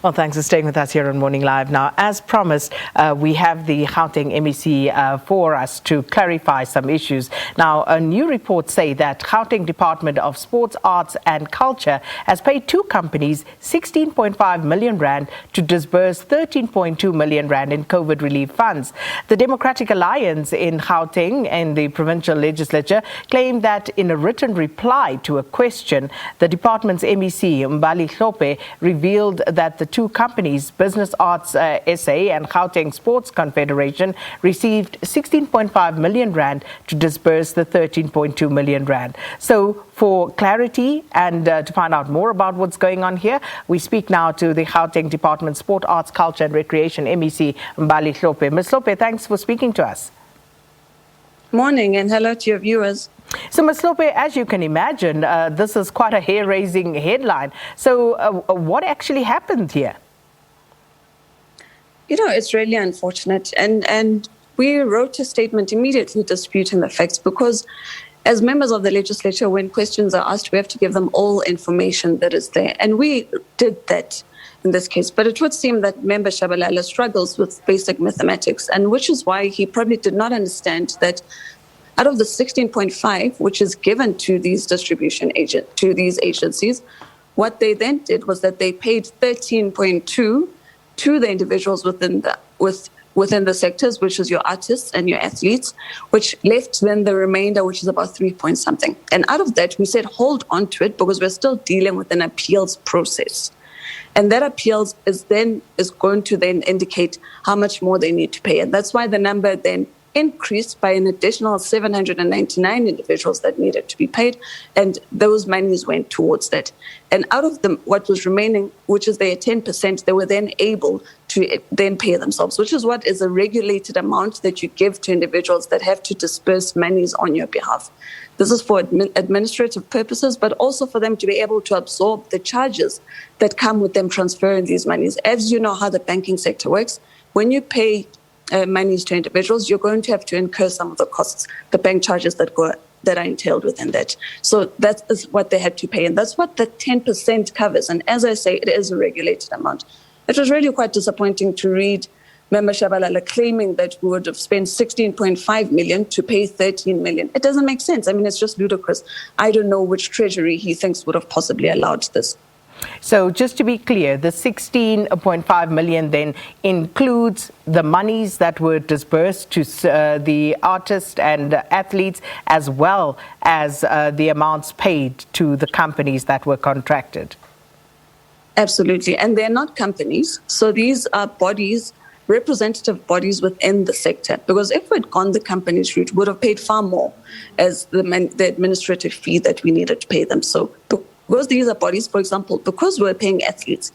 Well, thanks for staying with us here on Morning Live. Now, as promised, we have the Gauteng MEC for us to clarify some issues. Now, a new report say that Gauteng Department of Sports, Arts and Culture has paid two companies 16.5 million rand to disburse 13.2 million rand in COVID relief funds. The Democratic Alliance in Gauteng and the provincial legislature claimed that in a written reply to a question, the department's MEC Mbali Hlophe revealed that the two companies, Business Arts SA and Gauteng Sports Confederation, received 16.5 million rand to disburse the 13.2 million rand. So for clarity and to find out more about what's going on here, we speak now to the Gauteng Department Sport, Arts, Culture and Recreation MEC Mbali Hlophe. Ms. Hlophe, thanks for speaking to us. Morning and hello to your viewers. So, Ms. Hlophe, as you can imagine, this is quite a hair-raising headline. So, what actually happened here? You know, it's really unfortunate. And we wrote a statement immediately disputing the facts because as members of the legislature, when questions are asked, we have to give them all information that is there. And we did that in this case. But it would seem that Member Shabalala struggles with basic mathematics, and which is why he probably did not understand that out of the 16.5, which is given to these to these agencies, what they then did was that they paid 13.2 to the individuals within the sectors, which is your artists and your athletes, which left then the remainder, which is about 3 point something. And out of that, we said hold on to it because we're still dealing with an appeals process. And that appeals is going to then indicate how much more they need to pay. And that's why the number then increased by an additional 799 individuals that needed to be paid, and those monies went towards that. And out of them, what was remaining, which is their 10%, they were then able to then pay themselves, which is what is a regulated amount that you give to individuals that have to disperse monies on your behalf. This is for administrative purposes, but also for them to be able to absorb the charges that come with them transferring these monies. As you know how the banking sector works, when you pay monies to individuals, you're going to have to incur some of the costs, the bank charges that are entailed within that. So that is what they had to pay, and that's what the 10% covers. And as I say, it is a regulated amount. It was really quite disappointing to read Member Shabalala claiming that we would have spent 16.5 million to pay 13 million. It doesn't make sense. I mean, it's just ludicrous. I don't know which treasury he thinks would have possibly allowed this. So just to be clear, the 16.5 million then includes the monies that were disbursed to the artists and athletes, as well as the amounts paid to the companies that were contracted. Absolutely. And they're not companies. So these are bodies, representative bodies within the sector. Because if we'd gone the company's route, we would have paid far more as the administrative fee that we needed to pay them. So because these are bodies, for example, because we're paying athletes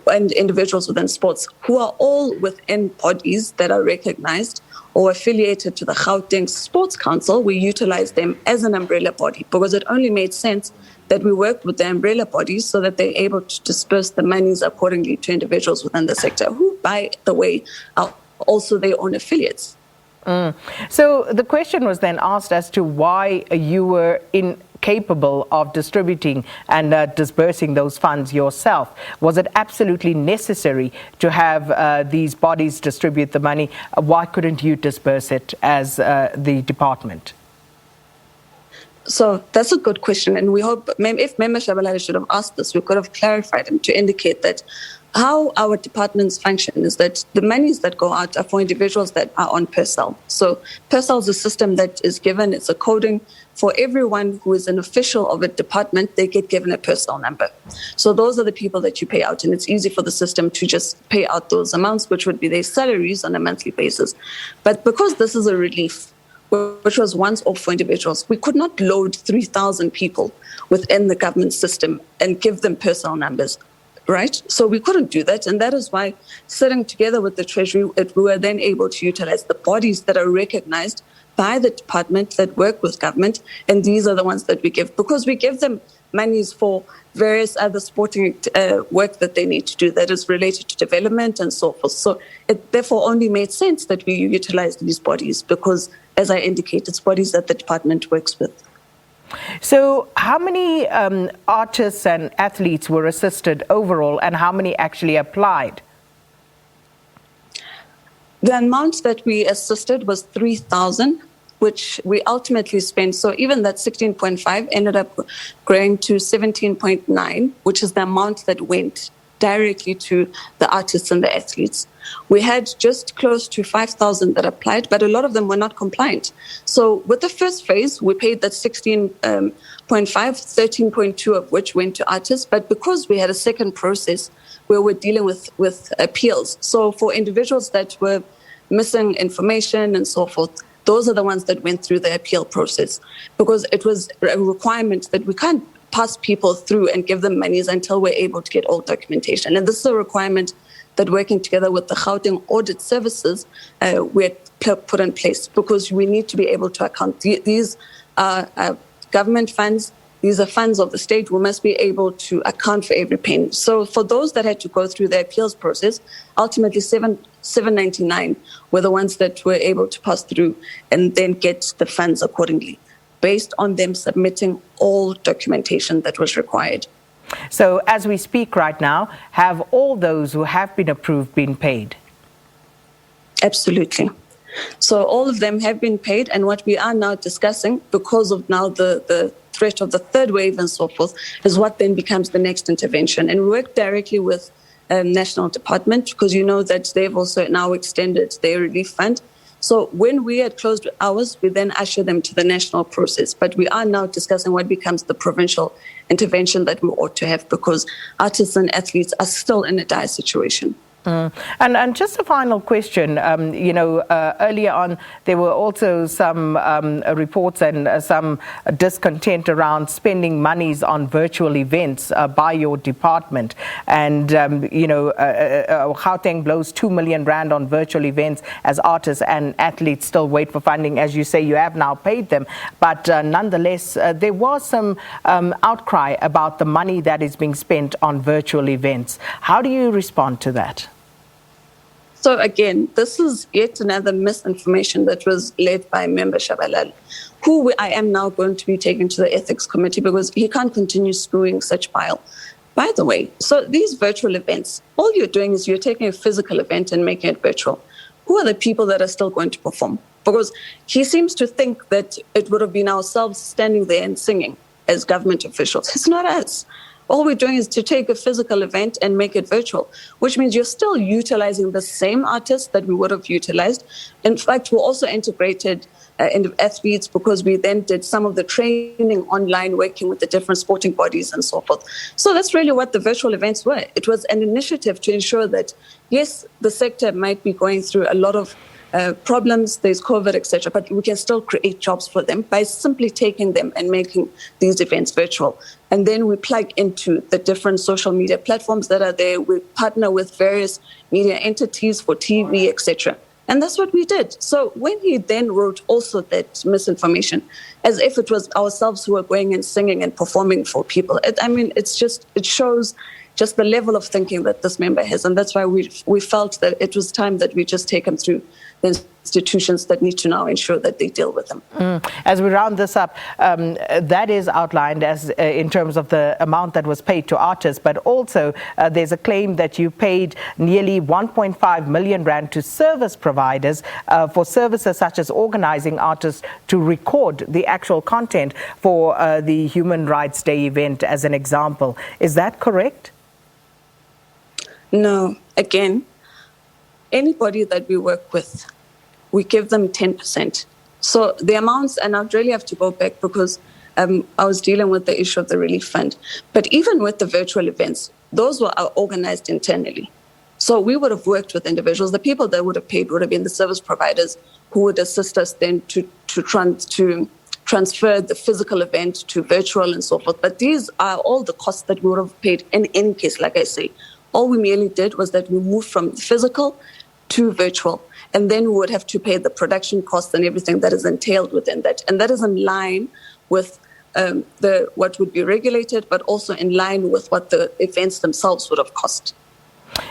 and individuals within sports who are all within bodies that are recognized or affiliated to the Gauteng Sports Council, we utilize them as an umbrella body because it only made sense that we worked with the umbrella bodies so that they're able to disperse the monies accordingly to individuals within the sector who, by the way, are also their own affiliates. So the question was then asked as to why you were incapable of distributing and disbursing those funds yourself. Was it absolutely necessary to have these bodies distribute the money? Why couldn't you disburse it as the department? So that's a good question. And we hope if Member Shabalala should have asked this, we could have clarified him to indicate that how our departments function is that the monies that go out are for individuals that are on PERSAL. So PERSAL is a system that is given, it's a coding for everyone who is an official of a department, they get given a PERSAL number. So those are the people that you pay out, and it's easy for the system to just pay out those amounts, which would be their salaries on a monthly basis. But because this is a relief, which was once off for individuals, we could not load 3,000 people within the government system and give them PERSAL numbers. Right? So we couldn't do that. And that is why sitting together with the Treasury, we were then able to utilize the bodies that are recognized by the department that work with government. And these are the ones that we give because we give them monies for various other sporting work that they need to do that is related to development and so forth. So it therefore only made sense that we utilize these bodies because, as I indicated, it's bodies that the department works with. So how many artists and athletes were assisted overall, and how many actually applied? The amount that we assisted was 3,000, which we ultimately spent. So even that 16.5 ended up growing to 17.9, which is the amount that went directly to the artists and the athletes. We had just close to 5,000 that applied, but a lot of them were not compliant. So with the first phase, we paid that 16.5, 13.2 of which went to artists. But because we had a second process where we're dealing with appeals, so for individuals that were missing information and so forth, those are the ones that went through the appeal process, because it was a requirement that we can't pass people through and give them monies until we're able to get all documentation. And this is a requirement that, working together with the Gauteng Audit Services, we put in place, because we need to be able to account. These are government funds. These are funds of the state. We must be able to account for every penny. So for those that had to go through the appeals process, ultimately 799 were the ones that were able to pass through and then get the funds accordingly, based on them submitting all documentation that was required. So as we speak right now, have all those who have been approved been paid? Absolutely. So all of them have been paid, and what we are now discussing, because of now the threat of the third wave and so forth, is what then becomes the next intervention. And we work directly with National Department, because you know that they've also now extended their relief fund. So when we had closed ours, we then usher them to the national process. But we are now discussing what becomes the provincial intervention that we ought to have, because artists and athletes are still in a dire situation. And just a final question, earlier on there were also some reports and some discontent around spending monies on virtual events by your department. And, Gauteng blows 2 million rand on virtual events as artists and athletes still wait for funding. As you say, you have now paid them. But nonetheless, there was some outcry about the money that is being spent on virtual events. How do you respond to that? So again, this is yet another misinformation that was led by Member Shabalala, who I am now going to be taking to the ethics committee, because he can't continue screwing such pile. By the way, so these virtual events, all you're doing is you're taking a physical event and making it virtual. Who are the people that are still going to perform? Because he seems to think that it would have been ourselves standing there and singing as government officials. It's not us. All we're doing is to take a physical event and make it virtual, which means you're still utilizing the same artists that we would have utilized. In fact, we also integrated athletes, because we then did some of the training online, working with the different sporting bodies and so forth. So that's really what the virtual events were. It was an initiative to ensure that, yes, the sector might be going through a lot of problems, there's COVID, etc., but we can still create jobs for them by simply taking them and making these events virtual. And then we plug into the different social media platforms that are there. We partner with various media entities for TV, etc. And that's what we did. So when he then wrote also that misinformation, as if it was ourselves who were going and singing and performing for people, it shows just the level of thinking that this member has. And that's why we felt that it was time that we just take him through the institutions that need to now ensure that they deal with them. As we round this up, that is outlined as in terms of the amount that was paid to artists, but also there's a claim that you paid nearly 1.5 million rand to service providers for services such as organizing artists to record the actual content for the Human Rights Day event, as an example. Is that correct? No. Again, anybody that we work with, we give them 10%. So the amounts, and I'd really have to go back, because I was dealing with the issue of the relief fund. But even with the virtual events, those were organized internally. So we would have worked with individuals. The people that would have paid would have been the service providers, who would assist us then to transfer the physical event to virtual and so forth. But these are all the costs that we would have paid in any case, like I say. All we merely did was that we moved from physical to virtual, and then we would have to pay the production costs and everything that is entailed within that. And that is in line with what would be regulated, but also in line with what the events themselves would have cost.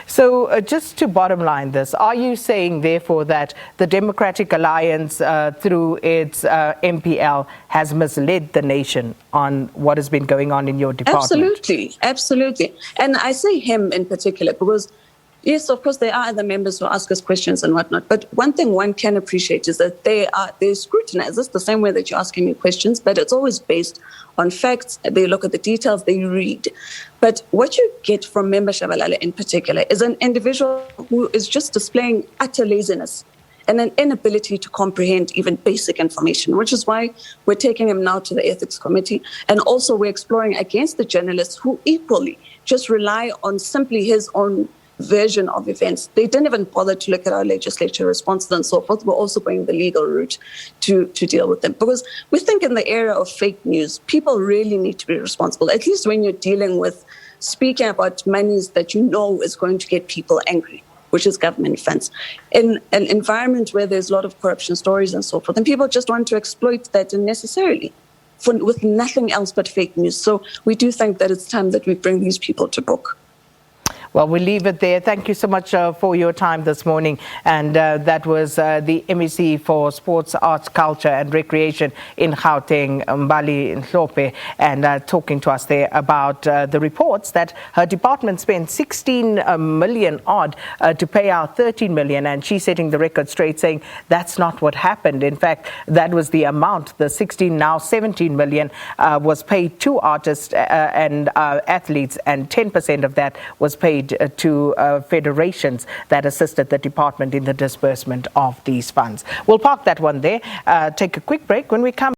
So just to bottom line this, are you saying therefore that the Democratic Alliance through its MPL has misled the nation on what has been going on in your department? Absolutely. And I say him in particular because, yes, of course, there are other members who ask us questions and whatnot. But one thing one can appreciate is that they scrutinize us the same way that you're asking me questions, but it's always based on facts. They look at the details, they read. But what you get from Member Shabalala in particular is an individual who is just displaying utter laziness and an inability to comprehend even basic information, which is why we're taking him now to the Ethics Committee. And also we're exploring against the journalists who equally just rely on simply his own version of events. They didn't even bother to look at our legislature responses and so forth. We're also going the legal route to deal with them. Because we think in the era of fake news, people really need to be responsible, at least when you're dealing with speaking about monies that you know is going to get people angry, which is government funds. In an environment where there's a lot of corruption stories and so forth, and people just want to exploit that unnecessarily with nothing else but fake news. So we do think that it's time that we bring these people to book. Well, we'll leave it there. Thank you so much for your time this morning. And that was the MEC for Sports, Arts, Culture and Recreation in Gauteng, Mbali Hlophe, and talking to us there about the reports that her department spent 16 million odd to pay out 13 million. And she's setting the record straight, saying that's not what happened. In fact, that was the amount, the 16, now 17 million was paid to artists and athletes, and 10% of that was paid to federations that assisted the department in the disbursement of these funds. We'll park that one there, take a quick break. When we come